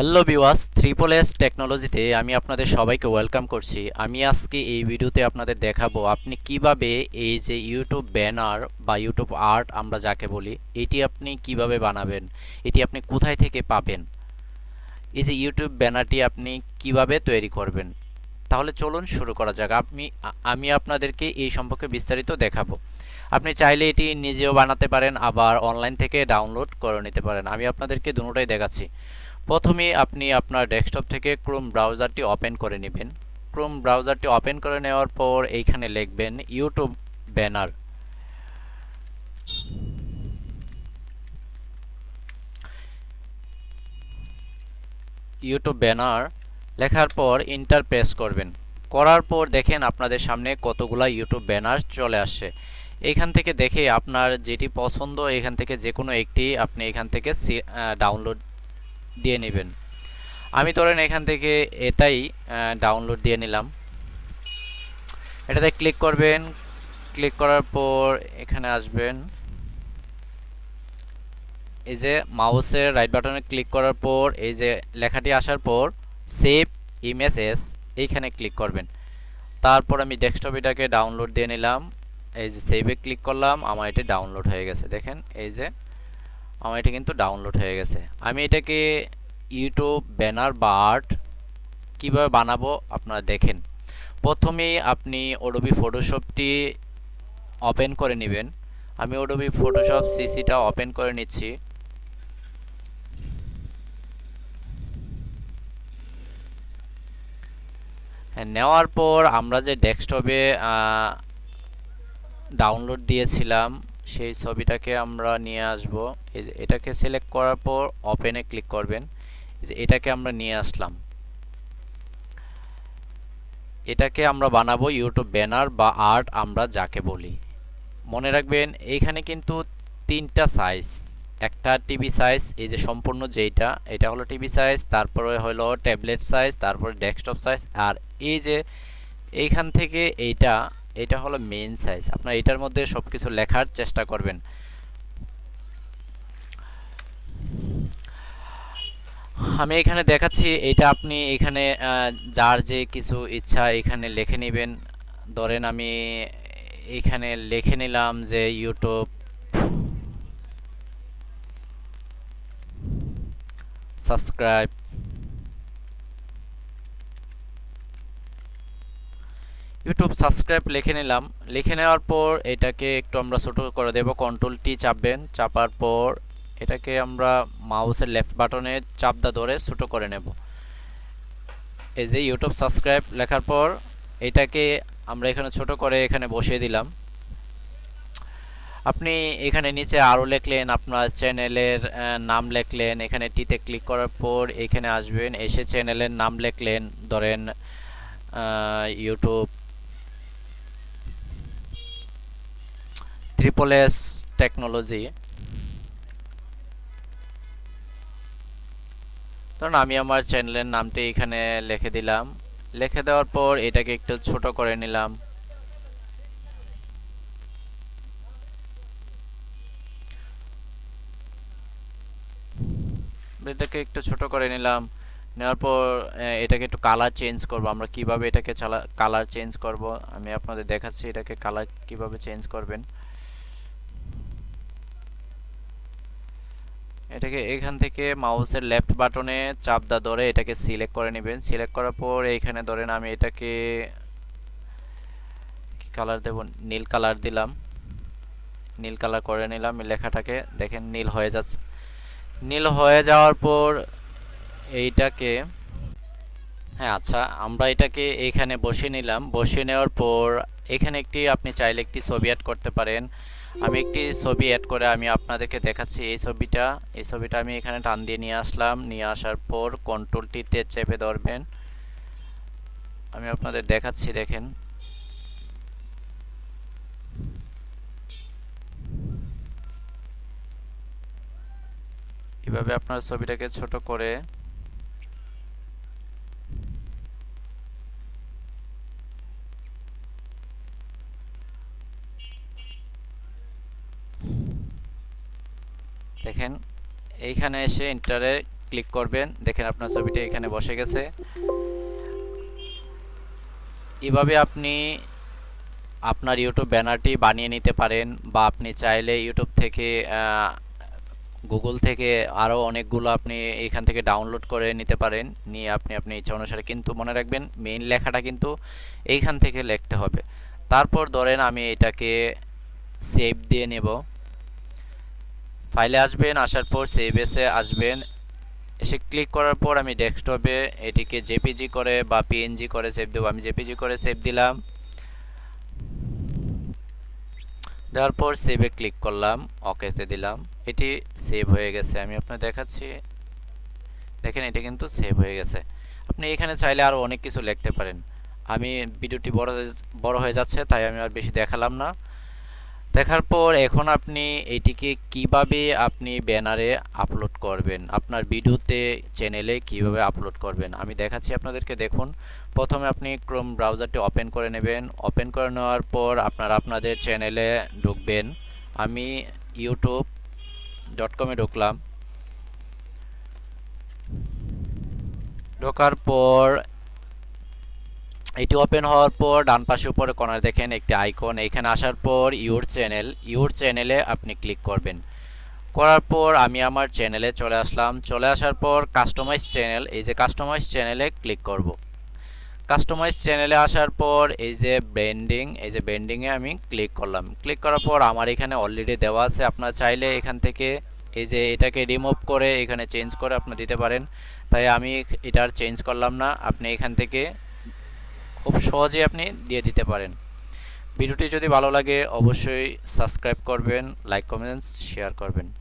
Hello viewers, triple S টেকনোলজিতে আমি আপনাদের সবাইকে ওয়েলকাম করছি। আমি আজকে এই ভিডিওতে আপনাদের দেখাবো আপনি কিভাবে এই যে ইউটিউব ব্যানার বা ইউটিউব আর্ট আমরা যাকে বলি, এটি আপনি কিভাবে বানাবেন, এটি আপনি কোথায় থেকে পাবেন, এই যে ইউটিউব ব্যানারটি আপনি কিভাবে তৈরি করবেন। তাহলে চলুন শুরু করা যাক। আমি আপনাদেরকে এই সম্পর্কে বিস্তারিত দেখাবো। আপনি চাইলে এটি নিজেও বানাতে পারেন, আবার অনলাইন থেকে ডাউনলোড করে নিতে পারেন। আমি আপনাদেরকে দুটোটাই দেখাচ্ছি। প্রথমে আপনি আপনার ডেস্কটপ থেকে ক্রোম ব্রাউজারটি ওপেন করে নেবেন। ক্রোম ব্রাউজারটি ওপেন করে নেওয়ার পর এইখানে লিখবেন ইউটিউব ব্যানার। ইউটিউব ব্যানার লেখার পর এন্টার প্রেস করবেন। করার পর দেখেন আপনাদের সামনে কতগুলা ইউটিউব ব্যানার চলে আসছে। এইখান থেকে দেখে আপনার যেটি পছন্দ, এখান থেকে যে কোনো একটি আপনি এখান থেকে ডাউনলোড দিয়ে নেবেন। আমি ধরেন এখান থেকে এটাই ডাউনলোড দিয়ে নিলাম। এটাতে ক্লিক করবেন। ক্লিক করার পর এখানে আসবেন, এই যে মাউসের রাইট বাটনে ক্লিক করার পর এই যে লেখাটি আসার পর সেভ ইমেজ এস এইখানে ক্লিক করবেন। তারপর আমি ডেস্কটপ এটাকে ডাউনলোড দিয়ে নিলাম। এই যে সেভে ক্লিক করলাম, আমার এটি ডাউনলোড হয়ে গেছে। দেখেন এই যে আমার এটি কিন্তু ডাউনলোড হয়ে গেছে। আমি এটাকে ইউটিউব ব্যানার বা আর্ট কীভাবে বানাবো আপনারা দেখেন। প্রথমেই আপনি অ্যাডোবি ফটোশপটি ওপেন করে নেবেন। আমি অ্যাডোবি ফটোশপ সিসিটা ওপেন করে নিচ্ছি। নেওয়ার পর আমরা যে ডেস্কটপে ডাউনলোড দিয়েছিলাম সেই ছবিটাকে আমরা নিয়ে আসব। এই যে এটাকে সিলেক্ট করার পর ওপেনে ক্লিক করবেন। এই যে এটাকে আমরা নিয়ে আসলাম। এটাকে আমরা বানাবো ইউটিউব ব্যানার বা আর্ট আমরা যাকে বলি। মনে রাখবেন এইখানে কিন্তু তিনটা সাইজ, একটা টিভি সাইজ, এই যে সম্পূর্ণ যেইটা এটা হলো টিভি সাইজ, তারপরে হলো ট্যাবলেট সাইজ, তারপরে ডেস্কটপ সাইজ, আর এই যে এইখান থেকে এইটা এটা হলো মেইন সাইজ। আপনারা এটার মধ্যে সব কিছু লেখার চেষ্টা করবেন। আমি এখানে দেখাচ্ছি, এটা আপনি এখানে যার যে কিছু ইচ্ছা এখানে লিখে নেবেন। ধরেন আমি এখানে লিখে নিলাম যে ইউটিউব সাবস্ক্রাইব। ইউটিউব সাবস্ক্রাইব লিখে নিলাম। লিখে নেওয়ার পর এটাকে একটু আমরা ছোট করে দেব। কন্ট্রোল টি চাপবেন, চাপার পর এটাকে আমরা মাউসের লেফট বাটনে চাপদা ধরে ছোট করে নেব। এই যে ইউটিউব সাবস্ক্রাইব লেখার পর এটাকে আমরা এখানে ছোট করে এখানে বসিয়ে দিলাম। আপনি এখানে নিচে আরও লিখলেন, আপনার চ্যানেলের নাম লিখলেন। এখানে টিতে ক্লিক করার পর এখানে আসবেন, এসে চ্যানেলের নাম লিখলেন। ধরেন ইউটিউব ট্রিপল এস টেকনোলজি। ধরুন আমি আমার চ্যানেলের নামটি এখানে লিখে দিলাম। লিখে দেওয়ার পর এটাকে একটু ছোট করে নিলাম। এটাকে একটু ছোট করে নিলাম। নেওয়ার পর এটাকে একটু কালার চেঞ্জ করব। আমরা কিভাবে এটাকে কালার চেঞ্জ করব আমি আপনাদের দেখাচ্ছি। এটাকে কালার কিভাবে চেঞ্জ করবেন। এটাকে এখান থেকে মাউসের লেফট বাটনে চাপদা ধরে এটাকে সিলেক্ট করে নেবেন। সিলেক্ট করার পর এইখানে ধরেন আমি এটাকে কি কালার দেব, নীল কালার দিলাম। নীল কালার করে নিলাম। লেখাটাকে দেখেন নীল হয়ে যাচ্ছে। নীল হয়ে যাওয়ার পর এইটাকে হ্যাঁ আচ্ছা, আমরা এটাকে এইখানে বসিয়ে নিলাম। বসিয়ে নেওয়ার পর এখানে আপনি চাইলে একটি ছবি অ্যাড করতে পারেন। আমি একটি ছবি অ্যাড করে আমি আপনাদেরকে দেখাচ্ছি। এই ছবিটা আমি এখানে টান দিয়ে নিয়ে আসলাম। নিয়ে আসার পর কন্ট্রোল টিতে চেপে ধরবেন। আমি আপনাদের দেখাচ্ছি, দেখেন এভাবে আপনার ছবিটাকে ছোট করে দেখেন এইখানে এসে এন্টারে ক্লিক করবেন, দেখেন আপনার ছবিটা এখানে বসে গেছে। এভাবে আপনি আপনার ইউটিউব ব্যানারটি বানিয়ে নিতে পারেন, বা আপনি চাইলে ইউটিউব থেকে গুগল থেকে আরও অনেকগুলো আপনি এখান থেকে ডাউনলোড করে নিতে পারেন, নিয়ে আপনি আপনি ইচ্ছা অনুসারে, কিন্তু মনে রাখবেন মেইন লেখাটা কিন্তু এইখান থেকে লিখতে হবে। তারপর ধরেন আমি এটাকে সেভ দিয়ে নেব। ফাইলে আসবেন, আসার পর সেভ এসে আসবেন, এসে ক্লিক করার পর আমি ডেস্কটপে এটিকে জেপিজি করে বা পিএনজি করে সেভ দেবো। আমি জেপিজি করে সেভ দিলাম, দেওয়ার পর সেভে ক্লিক করলাম, ওকেতে দিলাম, এটি সেভ হয়ে গেছে। আমি আপনার দেখাচ্ছি, দেখেন এটা কিন্তু সেভ হয়ে গেছে। আপনি এখানে চাইলে আরও অনেক কিছু লিখতে পারেন। আমি ভিডিওটি বড় হয়ে যাচ্ছে, তাই আমি আর বেশি দেখালাম না। দেখার পর এখন আপনি এটিকে কিভাবে আপনি ব্যানারে আপলোড করবেন, আপনার ভিডিওতে চ্যানেলে কিভাবে আপলোড করবেন আমি দেখাচ্ছি আপনাদেরকে। দেখুন, প্রথমে আপনি ক্রোম ব্রাউজারটি ওপেন করে নেবেন। ওপেন করে নেওয়ার পর আপনারা আপনাদের চ্যানেলে ঢুকবেন। আমি youtube.com-এ ঢুকলাম। ঢোকার পর এটি ওপেন হওয়ার পর ডান পাশে উপরে কর্নারে দেখেন একটি আইকন, এখানে আসার পর ইউর চ্যানেলে আপনি ক্লিক করবেন। করার পর আমি আমার চ্যানেলে চলে আসলাম। চলে আসার পর কাস্টমাইজ চ্যানেল, এই যে কাস্টমাইজ চ্যানেলে ক্লিক করব। কাস্টমাইজ চ্যানেলে আসার পর এই যে ব্র্যান্ডিংয়ে আমি ক্লিক করলাম। ক্লিক করার পর আমার এখানে অলরেডি দেওয়া আছে, আপনারা চাইলে এখান থেকে এই যে এটাকে রিমুভ করে এখানে চেঞ্জ করে আপনারা দিতে পারেন, তাই আমি এটার চেঞ্জ করলাম না। আপনি এখান থেকে খুব সহজেই আপনি দিয়ে দিতে পারেন। ভিডিওটি যদি ভালো লাগে অবশ্যই সাবস্ক্রাইব করবেন, লাইক কমেন্টস শেয়ার করবেন।